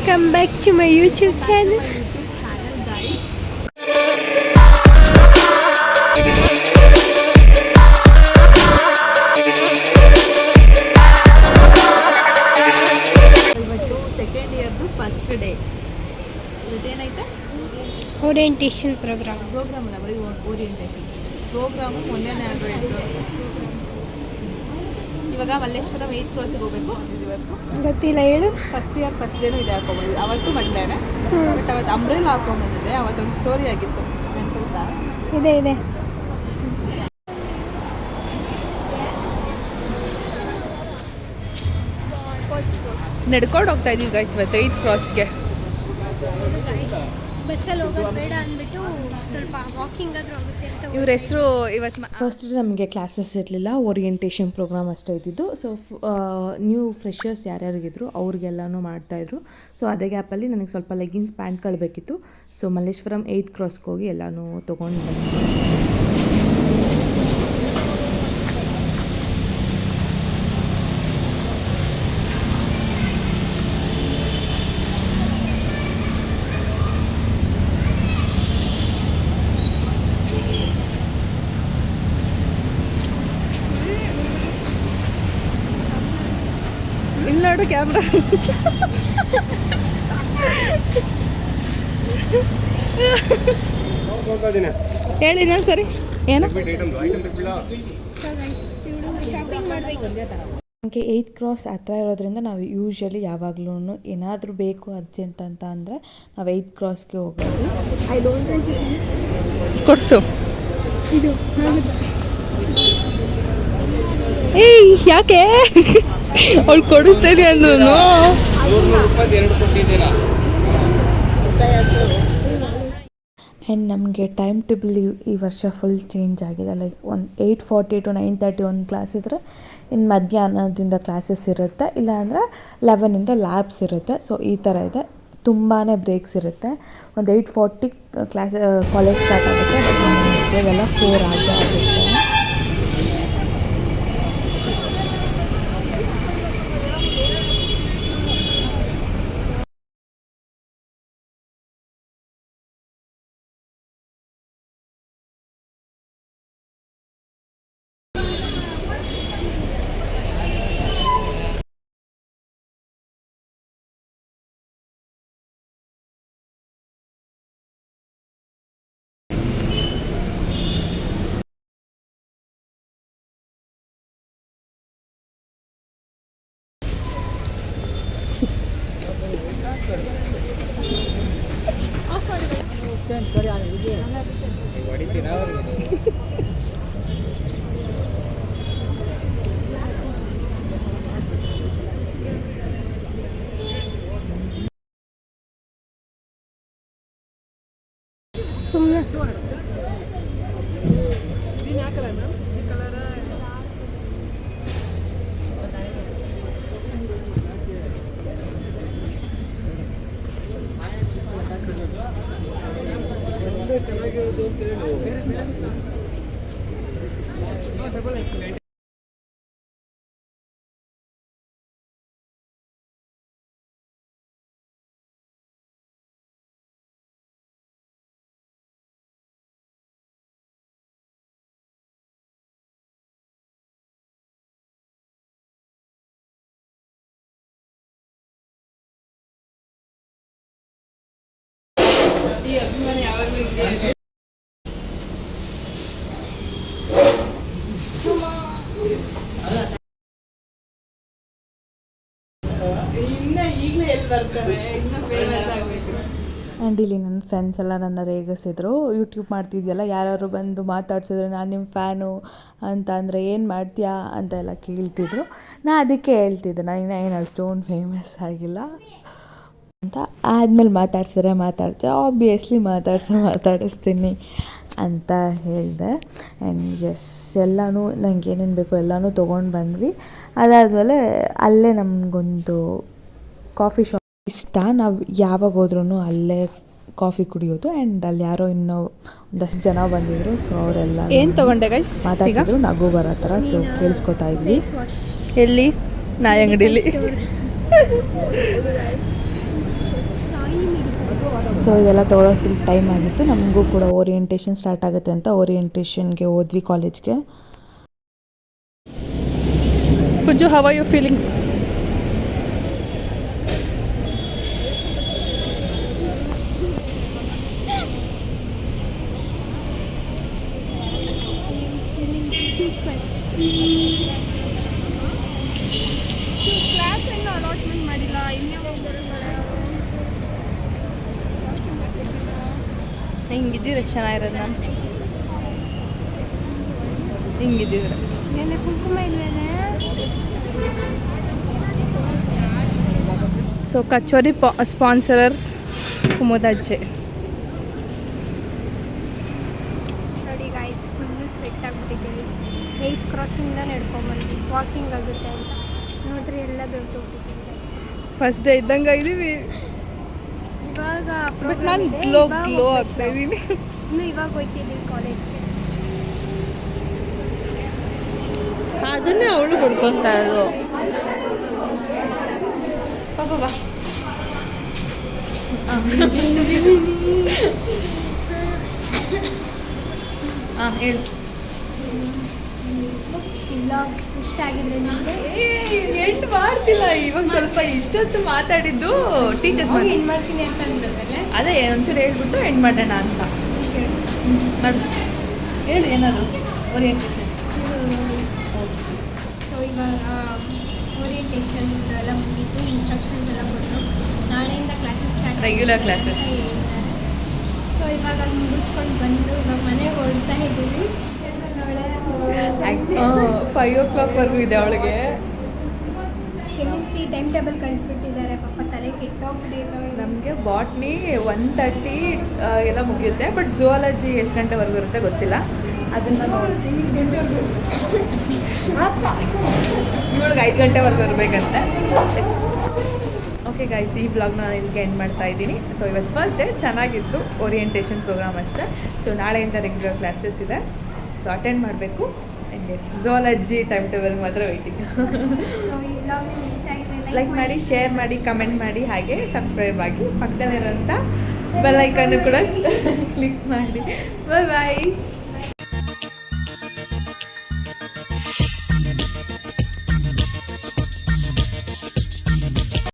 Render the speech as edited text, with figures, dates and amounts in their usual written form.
Welcome back to my YouTube channel. Guys. ಇವತ್ತು second ಇಯರ್ದು first day. ಇವತ್ತೇನೈತೆ Orientation program. Programme ಅಲ್ಲ, ಬರೀ ಓರಿಯೆಂಟೇಷನ್ ಪ್ರೋಗ್ರಾಮು ಮೊನ್ನೆನೇ ಆಗೋಯಿತು. ಇವಾಗ ಮಲ್ಲೇಶ್ವರಂ 8th ಕ್ರಾಸಿಗೆ ಹೋಗಬೇಕು. ಇವತ್ತು ಗೊತ್ತಿಲ್ಲ ಹೇಳು. ಫಸ್ಟ್ ಇಯರ್ ಫಸ್ಟ್ ಡೇನೂ ಇದೆ ಹಾಕೊಂಬಂದಿದ್ದೆ. ಅವತ್ತು ಮಂಡೇನೆ, ಬಟ್ ಅವತ್ತು ಅಂಬ್ರೆಲ್ಲ ಹಾಕೊಂಬಂದಿದ್ದೆ. ಅವತ್ತೊಂದು ಸ್ಟೋರಿ ಆಗಿತ್ತು, ನೆನಪಿಲ್ತಾ? ಇದೆ ನಡ್ಕೊಂಡು ಹೋಗ್ತಾ ಇದೀವಿ ಗೈಸ್ ಇವತ್ತು 8th ಕ್ರಾಸ್ಗೆ. ಬಸ್ಸಲ್ಲಿ ಹೋಗೋದು ಬೇಡ ಅಂದ್ಬಿಟ್ಟು ಸ್ವಲ್ಪ ವಾಕಿಂಗ್ ಆದ್ರೂ ಆಗುತ್ತೆ ಅಂತ. ಇವ್ರ ಹೆಸರು ಇವತ್ತು ಫಸ್ಟ್ ನಮಗೆ ಕ್ಲಾಸಸ್ ಇರಲಿಲ್ಲ, ಓರಿಯೆಂಟೇಷನ್ ಪ್ರೋಗ್ರಾಮ್ ಅಷ್ಟೇ ಇದ್ದಿದ್ದು. ಸೊ ನ್ಯೂ ಫ್ರೆಷರ್ಸ್ ಯಾರ್ಯಾರಿಗಿದ್ರು ಅವ್ರಿಗೆಲ್ಲನೂ ಮಾಡ್ತಾಯಿದ್ರು. ಸೊ ಅದೇ ಗ್ಯಾಪಲ್ಲಿ ನನಗೆ ಸ್ವಲ್ಪ ಲೆಗಿನ್ಸ್ ಪ್ಯಾಂಟ್ಗಳು ಬೇಕಿತ್ತು. ಸೊ ಮಲ್ಲೇಶ್ವರಂ 8th ಕ್ರಾಸ್ಗೆ ಹೋಗಿ ಎಲ್ಲನೂ ತೊಗೊಂಡು ಬಂದೆ. ಇಲ್ಲಿ ನೋಡು ಕ್ಯಾಮ್ರಾ. ಹೇಳಿ ನಾನು ಸರಿ ಏನು ಶಾಪಿಂಗ್ ಮಾಡಬೇಕು. ನಮಗೆ 8th ಕ್ರಾಸ್ ಹತ್ರ ಇರೋದ್ರಿಂದ ನಾವು ಯೂಶ್ವಲಿ ಯಾವಾಗಲೂ ಏನಾದರೂ ಬೇಕು ಅರ್ಜೆಂಟ್ ಅಂತ ಅಂದರೆ ನಾವು 8th ಕ್ರಾಸ್ಗೆ ಹೋಗೋದು. ಕೊಡ್ಸು. ಏಯ್ ಯಾಕೆ ಅವಳು ಕೊಡಿಸ್ತೇನೆ ಅಂದ್ರು. ಆ್ಯಂಡ್ ನಮಗೆ ಟೈಮ್ ಟೇಬಲ್ ಈ ವರ್ಷ ಫುಲ್ ಚೇಂಜ್ ಆಗಿದೆ. ಲೈಕ್ ಒಂದು 8:40 to 9:30 ಒಂದು ಕ್ಲಾಸ್ ಇದ್ದರೆ ಇನ್ನು ಮಧ್ಯಾಹ್ನದಿಂದ ಕ್ಲಾಸಸ್ ಇರುತ್ತೆ, ಇಲ್ಲಾಂದರೆ 11ಇಂದ ಲ್ಯಾಬ್ಸ್ ಇರುತ್ತೆ. ಸೊ ಈ ಥರ ಇದೆ, ತುಂಬಾ ಬ್ರೇಕ್ಸ್ ಇರುತ್ತೆ. ಒಂದು 8:40 ಕ್ಲಾಸ್ ಕಾಲೇಜ್ ಸ್ಟಾರ್ಟ್ ಆಗುತ್ತೆ, ಇವಾಗೆಲ್ಲ 4 ಆಗುತ್ತೆ. ಸುಮ್ಮನೆ ಈ ಅಭಿಮಾನ ಯಾವಾಗಲೂ ಹಿಂಗೆ. ಈಗಲೇ ಎಲ್ಲಿ ಬರ್ತಾರೆ, ಇನ್ನೂ ಫೇಮಸ್ ಆಗಬೇಕು. ಆ್ಯಂಡ್ ಇಲ್ಲಿ ನನ್ನ ಫ್ರೆಂಡ್ಸ್ ಎಲ್ಲ ನನ್ನ ರೇಗಿಸಿದ್ರು, ಯೂಟ್ಯೂಬ್ ಮಾಡ್ತಿದ್ಯಲ್ಲ, ಯಾರು ಬಂದು ಮಾತಾಡ್ಸಿದ್ರು ನಾನು ನಿಮ್ಮ ಫ್ಯಾನು ಅಂತ ಅಂದರೆ ಏನು ಮಾಡ್ತೀಯಾ ಅಂತ ಎಲ್ಲ ಕೇಳ್ತಿದ್ರು. ನಾ ಅದಕ್ಕೆ ಹೇಳ್ತಿದ್ದೆ, ನಾನು ಏನು ಅಷ್ಟೊಂದು ಫೇಮಸ್ ಆಗಿಲ್ಲ ಅಂತ. ಆದಮೇಲೆ ಮಾತಾಡ್ತೀವಿ, ಆಬ್ವಿಯಸ್ಲಿ ಮಾತಾಡಿಸ್ತೀನಿ ಅಂತ ಹೇಳಿದೆ. ಆ್ಯಂಡ್ ಎಸ್ ಎಲ್ಲನೂ ನಂಗೆ ಏನೇನು ಬೇಕೋ ಎಲ್ಲನೂ ತೊಗೊಂಡು ಬಂದ್ವಿ. ಅದಾದಮೇಲೆ ಅಲ್ಲೇ ನಮಗೊಂದು ಕಾಫಿ ಶಾಪ್ ಇಷ್ಟ, ನಾವು ಯಾವಾಗ ಹೋದ್ರೂ ಅಲ್ಲೇ ಕಾಫಿ ಕುಡಿಯೋದು. ಆ್ಯಂಡ್ ಅಲ್ಲಿ ಯಾರೋ ಇನ್ನೂ ಒಂದಷ್ಟು ಜನ ಬಂದಿದ್ರು. ಸೊ ಅವರೆಲ್ಲ ಏನು ತೊಗೊಂಡೆ ಗೈಸ್ ಮಾತಾಡ್ತಿದ್ರು, ನಗು ಬರೋ ಥರ. ಸೊ ಕೇಳಿಸ್ಕೊತಾ ಇದ್ವಿ. ಎಲ್ಲಿ? ನಾಯಿ ಅಂಗಡಿಲಿ. ಸೊ ಇದೆಲ್ಲ ತೊಗೊಳ್ಳೋ ಸ್ವಲ್ಪ ಟೈಮ್ ಆಗಿತ್ತು. ನಮಗೂ ಕೂಡ ಓರಿಯೆಂಟೇಷನ್ ಸ್ಟಾರ್ಟ್ ಆಗುತ್ತೆ ಅಂತ ಓರಿಯೆಂಟೇಷನ್ಗೆ ಹೋದ್ವಿ ಕಾಲೇಜ್ಗೆ. Kunju, how are you feeling? Super. Class ಏನು ಅಲಾಟ್ಮೆಂಟ್ ಮಾಡಿಲ್ಲ, ಇನ್ನೇ ಹೋಗ್ತಾರೆ. ಹಿಂಗಿದ್ದಿದ್ರೆ ಚೆನ್ನಾಗಿರೋದು. ನಾನು ಹಿಂಗಿದ್ದಿದ್ರೆ ನೆನ್ನೆ ಕುಂಕುಮ ಇಲ್ವೇನೆ. ಸೊ ಕಚೋರಿ ಸ್ಪಾನ್ಸರರ್ ಕುಮುದಜ್ಜೆ. ನೋಡಿ ಗಾಯ್ಸ್, ಫುಲ್ಲು ಸ್ವೆಟ್ ಆಗಿಬಿಟ್ಟಿದ್ದೀವಿ. 8th ಕ್ರಾಸಿಂದ ನಡ್ಕೊಂಬಂದ್ವಿ, ವಾಕಿಂಗ್ ಆಗುತ್ತೆ ಅಂತ. ನೋಡ್ರಿ ಎಲ್ಲ ಬೆಳ್ತೋಗ್ಬಿಟ್ಟಿದ್ದೀವಿ ಗೈಸ್. ಫಸ್ಟ್ ಡೇ ಇದ್ದಂಗೆ ಇದೀವಿ. ಇವಾಗ ಬಟ್ ನಾನು ಗ್ಲೋ ಆಗ್ತಾ ಇದ್ದೀನಿ. ಇನ್ನು ಇವಾಗ ಹೋಗ್ತಿದ್ದೀವಿ ಕಾಲೇಜ್ಗೆ. ಅದನ್ನೇ ಅವಳು ಬಡ್ಕೊಳ್ತಾ ಇದ್ರು. ಬಾ ಹಾಂ ಹೇಳು. ಈ ವ್ಲಾಗ್ ಇಷ್ಟ ಆಗಿದ್ರೆ ನಿಮಗೆ ಎಂಡ್ ಮಾಡ್ತಿಲ್ಲ ಇವಾಗ. ಸ್ವಲ್ಪ ಇಷ್ಟೊತ್ತು ಮಾತಾಡಿದ್ದು ಟೀಚರ್ಸ್ ಎಂಡ್ ಮಾಡ್ತೀನಿ ಅಂತ ಅಂದ್ರಲ್ಲ. ಅದೇ ಒಂಚೂರು ಹೇಳ್ಬಿಟ್ಟು ಎಂಡ್ ಮಾಡೋಣ ಅಂತ ಮಾಡು. ಹೇಳು ಏನಾದ್ರು ಓರಿಯೆಂಟೇಷನ್. ಸೊ ಇವಾಗ ಓರಿಯೆಂಟೇಷನ್ ಎಲ್ಲ ಮುಗೀತು, ಇನ್ಸ್ಟ್ರಕ್ಷನ್ಸ್ ಎಲ್ಲ ಕೊಟ್ಟರು. ನಾಳೆಯಿಂದ classes start, regular classes. So ಇವಾಗ ಅಲ್ಲಿ ಮುಗಿಸ್ಕೊಂಡು ಬಂದು ಇವಾಗ ಮನೆಗೆ ಹೊರಡ್ತಾ ಇದ್ದೀವಿ. 5 o'clock ಇದೆ ಅವಳಿಗೆ. ಕೆಮಿಸ್ಟ್ರಿ ಟೈಮ್ ಟೇಬಲ್ ಕಳಿಸ್ಬಿಟ್ಟಿದ್ದಾರೆ, ಪಾಪ ತಲೆ ಕೆಟ್ಟೋಗ್ಬಿಟ್ಟಿದ್ದಾವೆ. ನಮಗೆ ಬಾಟ್ನಿ 1:30 ಎಲ್ಲ ಮುಗಿಯುತ್ತೆ. ಬಟ್ ಝುವಾಲಜಿ ಎಷ್ಟು ಗಂಟೆವರೆಗೂ ಇರುತ್ತೆ ಗೊತ್ತಿಲ್ಲ. ಅದನ್ನು ಇವಳಿಗೆ 5 ಗಂಟೆವರೆಗೂ ಇರಬೇಕಂತೆ. ಓಕೆ ಗೈಸ್, ಈ ಬ್ಲಾಗ್ನ ನಾನು ಇಲ್ಲಿಗೆ ಎಂಡ್ ಮಾಡ್ತಾ ಇದ್ದೀನಿ. ಸೊ ಇವತ್ತು ಫಸ್ಟ್ ಡೇ ಚೆನ್ನಾಗಿತ್ತು, ಓರಿಯೆಂಟೇಷನ್ ಪ್ರೋಗ್ರಾಮ್ ಅಷ್ಟೇ. ಸೊ ನಾಳೆಯಿಂದ ರೆಗ್ಯುಲರ್ ಕ್ಲಾಸಸ್ ಇದೆ, ಸೊ ಅಟೆಂಡ್ ಮಾಡಬೇಕು. ಝುವಾಲಜಿ ಟೈಮ್ ಟೇಬಲ್ಗೆ ಮಾತ್ರ ವೆಯ್ಟಿಂಗ್. ಸೊ ಈ ವ್ಲಾಗ್ ಇಷ್ಟ ಆಗಿದ್ರೆ ಲೈಕ್ ಮಾಡಿ, ಶೇರ್ ಮಾಡಿ, ಕಮೆಂಟ್ ಮಾಡಿ, ಹಾಗೆ ಸಬ್ಸ್ಕ್ರೈಬ್ ಆಗಿ. ಪಕ್ಕದಲ್ಲಿರೋಂಥ ಬೆಲ್ ಐಕನ್ನು ಕೂಡ ಕ್ಲಿಕ್ ಮಾಡಿ. ಬಾಯ್ ಬಾಯ್.